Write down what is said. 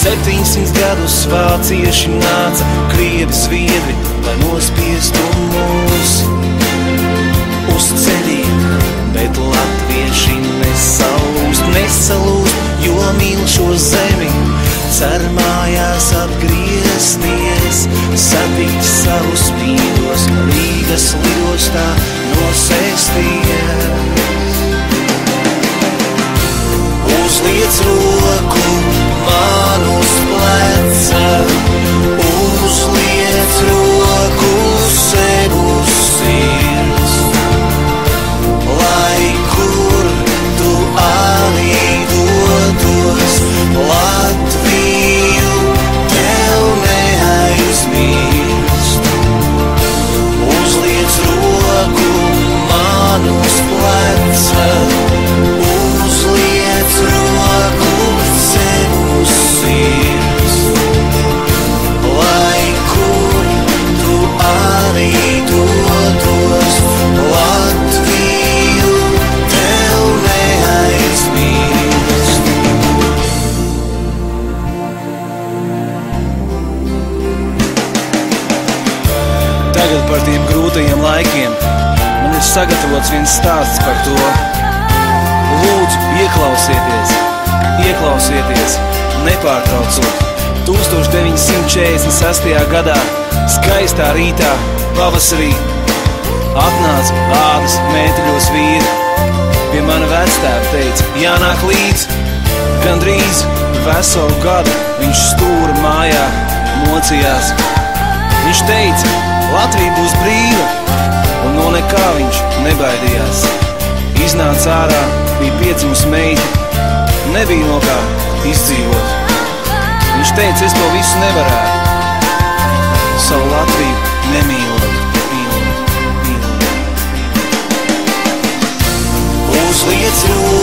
700 gadus vācieši nāca, krievi, sviedri, lai nospiestu mūs uz ceļiem, bet latvieši nesalūst, jo mīl šo zemi, cer mājās atgriezties, satikt savus mīļos, Rīgas lidostā nosēsties. Uzliec roku man uz pleca, uzliec roku sev uz sirds, lai kur tu arī dotos, Latviju tev neaizmirst. Uzliec roku man uz pleca, uzliec roku sev uz sirds, lai kur tu arī dotos, Latviju tev neaizmirst. Tagad par tiem grūtajiem laikiem man ir sagatavots viens stāsts par to. Lūdzu, ieklausieties, nepārtraucot. 1946. gadā, skaistā rītā, pavasarī, atnāca ādas mēteļos vīri. Pie mana vectēva teica, jānāk līdz. Gandrīz veselu gadu viņš stūra mājā mocījās. Viņš teica, Latvija būs brīva, un no nekā viņš nebaidījās. Iznāca ārā, bija piedzimusi meita, nebija no kā izdzīvot. Viņš teica, es to visu nevarētu, savu Latviju nemīlot. Uzliec roku